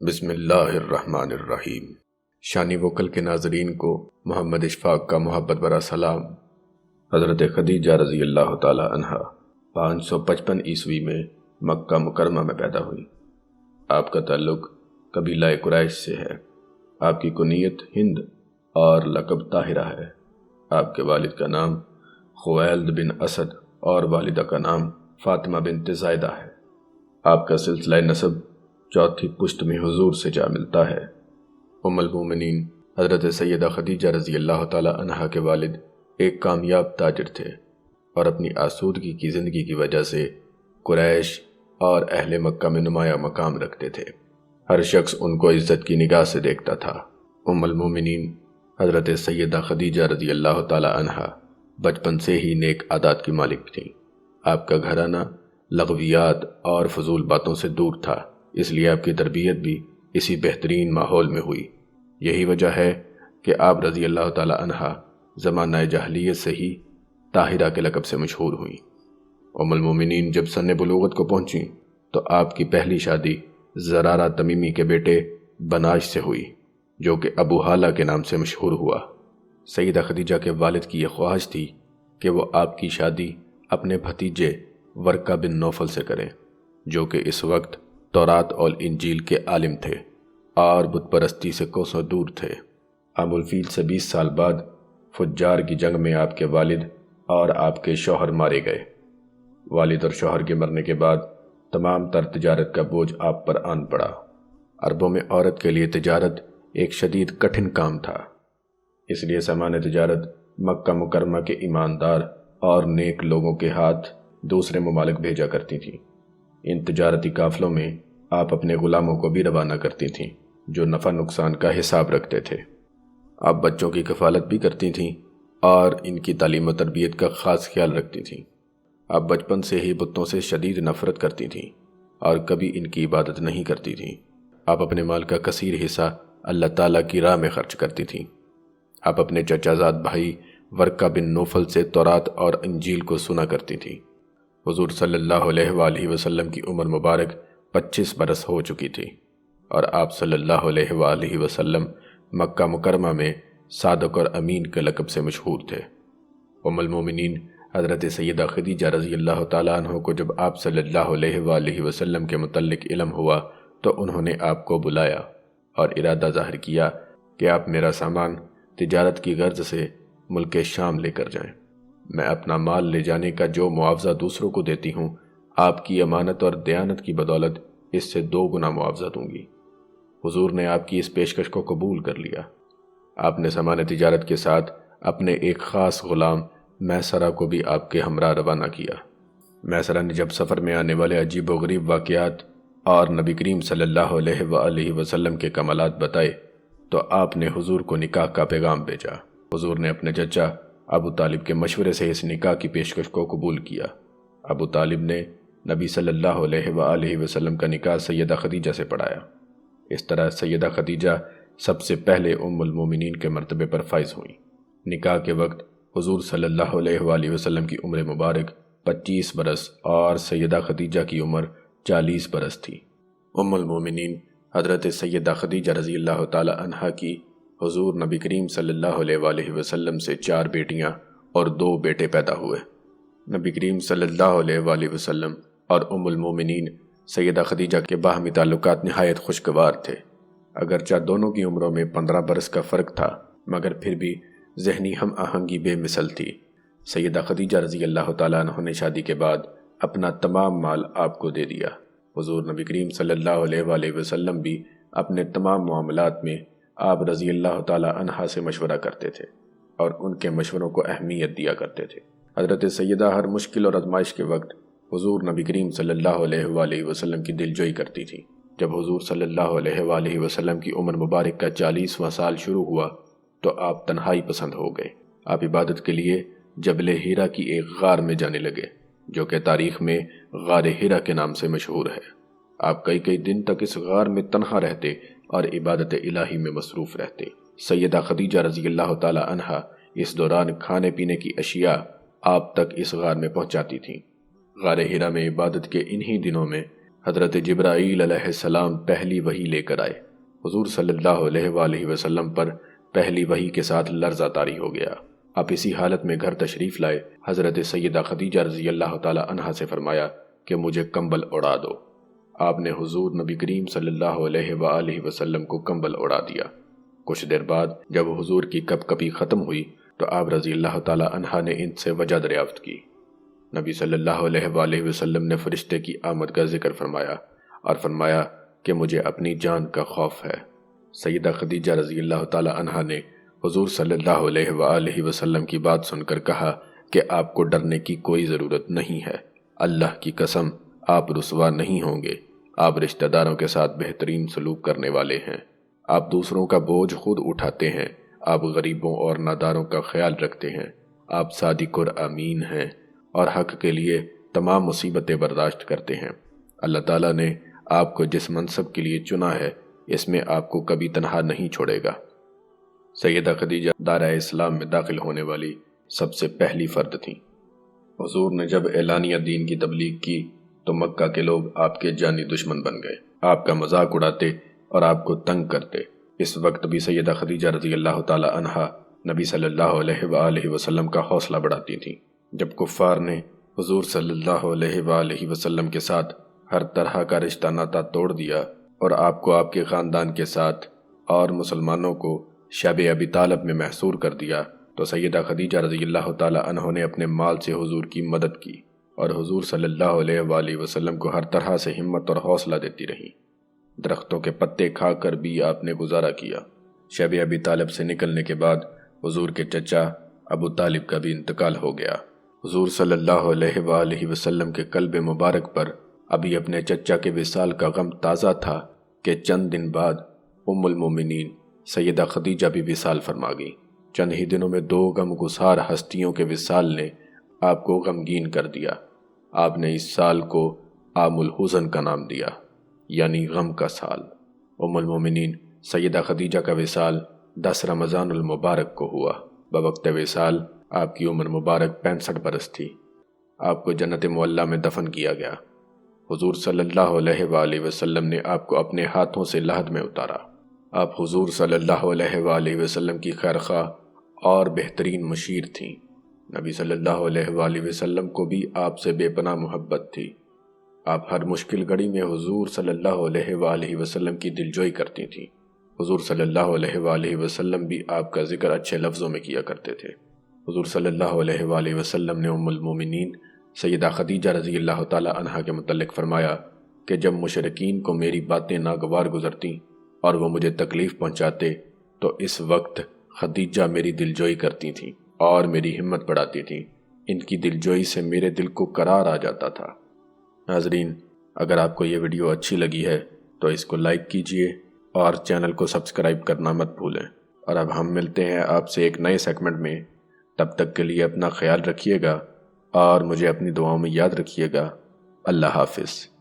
بسم اللہ الرحمن الرحیم۔ شانی وکل کے ناظرین کو محمد اشفاق کا محبت برا سلام۔ حضرت خدیجہ رضی اللہ تعالی عنہ 555 عیسوی میں مکہ مکرمہ میں پیدا ہوئی۔ آپ کا تعلق قبیلہ قریش سے ہے۔ آپ کی کنیت ہند اور لقب طاہرہ ہے۔ آپ کے والد کا نام خویلد بن اسد اور والدہ کا نام فاطمہ بنت زائدہ ہے۔ آپ کا سلسلہ نسب چوتھی پشت میں حضور سے جا ملتا ہے۔ ام المومنین حضرت سیدہ خدیجہ رضی اللہ تعالی عنہ کے والد ایک کامیاب تاجر تھے اور اپنی آسودگی کی زندگی کی وجہ سے قریش اور اہل مکہ میں نمایاں مقام رکھتے تھے۔ ہر شخص ان کو عزت کی نگاہ سے دیکھتا تھا۔ ام المومنین حضرت سیدہ خدیجہ رضی اللہ تعالی عنہ بچپن سے ہی نیک عادات کی مالک تھیں۔ آپ کا گھرانہ لغویات اور فضول باتوں سے دور تھا، اس لیے آپ کی تربیت بھی اسی بہترین ماحول میں ہوئی۔ یہی وجہ ہے کہ آپ رضی اللہ تعالی عنہ زمانہ جاہلیت سے ہی طاہرہ کے لقب سے مشہور ہوئیں۔ ام المومنین جب سن بلوغت کو پہنچیں تو آپ کی پہلی شادی زرارہ تمیمی کے بیٹے بناش سے ہوئی، جو کہ ابو حالہ کے نام سے مشہور ہوا۔ سیدہ خدیجہ کے والد کی یہ خواہش تھی کہ وہ آپ کی شادی اپنے بھتیجے ورقہ بن نوفل سے کریں، جو کہ اس وقت تورات اور انجیل کے عالم تھے اور بت پرستی سے کوسوں دور تھے۔ عام الفیل سے 20 سال بعد فجار کی جنگ میں آپ کے والد اور آپ کے شوہر مارے گئے۔ والد اور شوہر کے مرنے کے بعد تمام تر تجارت کا بوجھ آپ پر آن پڑا۔ عربوں میں عورت کے لیے تجارت ایک شدید کٹھن کام تھا، اس لیے سامان تجارت مکہ مکرمہ کے ایماندار اور نیک لوگوں کے ہاتھ دوسرے ممالک بھیجا کرتی تھیں۔ ان تجارتی قافلوں میں آپ اپنے غلاموں کو بھی روانہ کرتی تھیں، جو نفع نقصان کا حساب رکھتے تھے۔ آپ بچوں کی کفالت بھی کرتی تھیں اور ان کی تعلیم و تربیت کا خاص خیال رکھتی تھیں۔ آپ بچپن سے ہی بتوں سے شدید نفرت کرتی تھیں اور کبھی ان کی عبادت نہیں کرتی تھیں۔ آپ اپنے مال کا کثیر حصہ اللہ تعالیٰ کی راہ میں خرچ کرتی تھیں۔ آپ اپنے چچا زاد بھائی ورقہ بن نوفل سے تورات اور انجیل کو سنا کرتی تھیں۔ حضور صلی اللہ علیہ وآلہ وسلم کی عمر مبارک 25 برس ہو چکی تھی اور آپ صلی اللہ علیہ وآلہ وسلم مکہ مکرمہ میں صادق اور امین کے لقب سے مشہور تھے۔ ام المومنین حضرت سیدہ خدیجہ رضی اللہ تعالیٰ عنہ کو جب آپ صلی اللہ علیہ وآلہ وسلم کے متعلق علم ہوا تو انہوں نے آپ کو بلایا اور ارادہ ظاہر کیا کہ آپ میرا سامان تجارت کی غرض سے ملک شام لے کر جائیں۔ میں اپنا مال لے جانے کا جو معاوضہ دوسروں کو دیتی ہوں، آپ کی امانت اور دیانت کی بدولت اس سے 2 گنا معاوضہ دوں گی۔ حضور نے آپ کی اس پیشکش کو قبول کر لیا۔ آپ نے سامان تجارت کے ساتھ اپنے ایک خاص غلام میسرہ کو بھی آپ کے ہمراہ روانہ کیا۔ میسرہ نے جب سفر میں آنے والے عجیب و غریب واقعات اور نبی کریم صلی اللہ علیہ وآلہ وسلم کے کمالات بتائے تو آپ نے حضور کو نکاح کا پیغام بھیجا۔ حضور نے اپنے چچا ابو طالب کے مشورے سے اس نکاح کی پیشکش کو قبول کیا۔ ابو طالب نے نبی صلی اللہ علیہ وآلہ وسلم کا نکاح سیدہ خدیجہ سے پڑھایا۔ اس طرح سیدہ خدیجہ سب سے پہلے ام المومنین کے مرتبے پر فائز ہوئیں۔ نکاح کے وقت حضور صلی اللہ علیہ وآلہ وسلم کی عمر مبارک 25 برس اور سیدہ خدیجہ کی عمر 40 برس تھی۔ ام المومنین حضرت سیدہ خدیجہ رضی اللہ تعالی عنہ کی حضور نبی کریم صلی اللہ علیہ وآلہ وسلم سے 4 بیٹیاں اور 2 بیٹے پیدا ہوئے۔ نبی کریم صلی اللہ علیہ وآلہ وسلم اور ام المومنین سیدہ خدیجہ کے باہمی تعلقات نہایت خوشگوار تھے۔ اگرچہ دونوں کی عمروں میں 15 برس کا فرق تھا، مگر پھر بھی ذہنی ہم آہنگی بے مثل تھی۔ سیدہ خدیجہ رضی اللہ تعالیٰ عنہ نے شادی کے بعد اپنا تمام مال آپ کو دے دیا۔ حضور نبی کریم صلی اللہ علیہ وآلہ وسلم بھی اپنے تمام معاملات میں آپ رضی اللہ تعالی عنہ سے مشورہ کرتے تھے اور ان کے مشوروں کو اہمیت دیا کرتے تھے۔ حضرت سیدہ ہر مشکل اور آزمائش کے وقت حضور نبی کریم صلی اللہ علیہ وآلہ وسلم کی دلجوئی کرتی تھی۔ جب حضور صلی اللہ علیہ وآلہ وسلم کی عمر مبارک کا 40واں سال شروع ہوا تو آپ تنہائی پسند ہو گئے۔ آپ عبادت کے لیے جبل ہیرا کی ایک غار میں جانے لگے، جو کہ تاریخ میں غار ہیرا کے نام سے مشہور ہے۔ آپ کئی دن تک اس غار میں تنہا رہتے اور عبادت الہی میں مصروف رہتے۔ سیدہ خدیجہ رضی اللہ تعالی عنہ اس دوران کھانے پینے کی اشیاء آپ تک اس غار میں پہنچاتی تھیں۔ غار ہیرا میں عبادت کے انہی دنوں میں حضرت جبرائیل علیہ السلام پہلی وحی لے کر آئے۔ حضور صلی اللہ علیہ وآلہ وسلم پر پہلی وحی کے ساتھ لرزہ طاری ہو گیا۔ آپ اسی حالت میں گھر تشریف لائے۔ حضرت سیدہ خدیجہ رضی اللہ تعالی عنہا سے فرمایا کہ مجھے کمبل اڑا دو۔ آپ نے حضور نبی کریم صلی اللہ علیہ وآلہ وسلم کو کمبل اڑا دیا۔ کچھ دیر بعد جب حضور کی کپ کپی ختم ہوئی تو آپ رضی اللہ تعالی عنہا نے ان سے وجہ دریافت کی۔ نبی صلی اللہ علیہ وآلہ وسلم نے فرشتے کی آمد کا ذکر فرمایا اور فرمایا کہ مجھے اپنی جان کا خوف ہے۔ سیدہ خدیجہ رضی اللہ تعالی عنہا نے حضور صلی اللہ علیہ وآلہ وسلم کی بات سن کر کہا کہ آپ کو ڈرنے کی کوئی ضرورت نہیں ہے، اللہ کی قسم آپ رسوا نہیں ہوں گے، آپ رشتہ داروں کے ساتھ بہترین سلوک کرنے والے ہیں، آپ دوسروں کا بوجھ خود اٹھاتے ہیں، آپ غریبوں اور ناداروں کا خیال رکھتے ہیں، آپ صادق اور امین ہیں اور حق کے لیے تمام مصیبتیں برداشت کرتے ہیں۔ اللہ تعالیٰ نے آپ کو جس منصب کے لیے چنا ہے اس میں آپ کو کبھی تنہا نہیں چھوڑے گا۔ سیدہ خدیجہ دارہ اسلام میں داخل ہونے والی سب سے پہلی فرد تھیں۔ حضور نے جب اعلانیہ دین کی تبلیغ کی تو مکہ کے لوگ آپ کے جانی دشمن بن گئے، آپ کا مذاق اڑاتے اور آپ کو تنگ کرتے۔ اس وقت بھی سیدہ خدیجہ رضی اللہ تعالی عنہا نبی صلی اللہ علیہ وآلہ وسلم کا حوصلہ بڑھاتی تھیں۔ جب کفار نے حضور صلی اللہ علیہ وآلہ وسلم کے ساتھ ہر طرح کا رشتہ ناتا توڑ دیا اور آپ کو آپ کے خاندان کے ساتھ اور مسلمانوں کو شب ابی طالب میں محصور کر دیا تو سیدہ خدیجہ رضی اللہ تعالی عنہ نے اپنے مال سے حضور کی مدد کی اور حضور صلی اللہ علیہ وآلہ وسلم کو ہر طرح سے ہمت اور حوصلہ دیتی رہی۔ درختوں کے پتے کھا کر بھی آپ نے گزارا کیا۔ شب ابی طالب سے نکلنے کے بعد حضور کے چچا ابو طالب کا بھی انتقال ہو گیا۔ حضور صلی اللہ علیہ وآلہ وسلم کے قلب مبارک پر ابھی اپنے چچا کے وصال کا غم تازہ تھا کہ چند دن بعد ام المومنین سیدہ خدیجہ بھی وصال فرما گئی۔ چند ہی دنوں میں دو غم گسار ہستیوں کے وصال نے آپ کو غمگین کر دیا۔ آپ نے اس سال کو عام الحزن کا نام دیا، یعنی غم کا سال۔ ام المومنین سیدہ خدیجہ کا وصال 10 رمضان المبارک کو ہوا۔ بوقت وصال آپ کی عمر مبارک 65 برس تھی۔ آپ کو جنت معلیٰ میں دفن کیا گیا۔ حضور صلی اللہ علیہ وآلہ وسلم نے آپ کو اپنے ہاتھوں سے لحد میں اتارا۔ آپ حضور صلی اللہ علیہ وآلہ وسلم کی خیرخواہ اور بہترین مشیر تھیں۔ نبی صلی اللہ علیہ وآلہ وسلم کو بھی آپ سے بے پناہ محبت تھی۔ آپ ہر مشکل گھڑی میں حضور صلی اللہ علیہ وآلہ وسلم کی دلجوئی کرتی تھیں۔ حضور صلی اللہ علیہ وآلہ وسلم بھی آپ کا ذکر اچھے لفظوں میں کیا کرتے تھے۔ حضور صلی اللہ علیہ وآلہ وسلم نے ام المومنین سیدہ خدیجہ رضی اللہ تعالی عنہا کے متعلق فرمایا کہ جب مشرکین کو میری باتیں ناگوار گزرتیں اور وہ مجھے تکلیف پہنچاتے تو اس وقت خدیجہ میری دلجوئی کرتی تھیں اور میری ہمت بڑھاتی تھیں۔ ان کی دلجوئی سے میرے دل کو قرار آ جاتا تھا۔ ناظرین، اگر آپ کو یہ ویڈیو اچھی لگی ہے تو اس کو لائک کیجئے اور چینل کو سبسکرائب کرنا مت بھولیں۔ اور اب ہم ملتے ہیں آپ سے ایک نئے سیگمنٹ میں۔ تب تک کے لیے اپنا خیال رکھیے گا اور مجھے اپنی دعاؤں میں یاد رکھیے گا۔ اللہ حافظ۔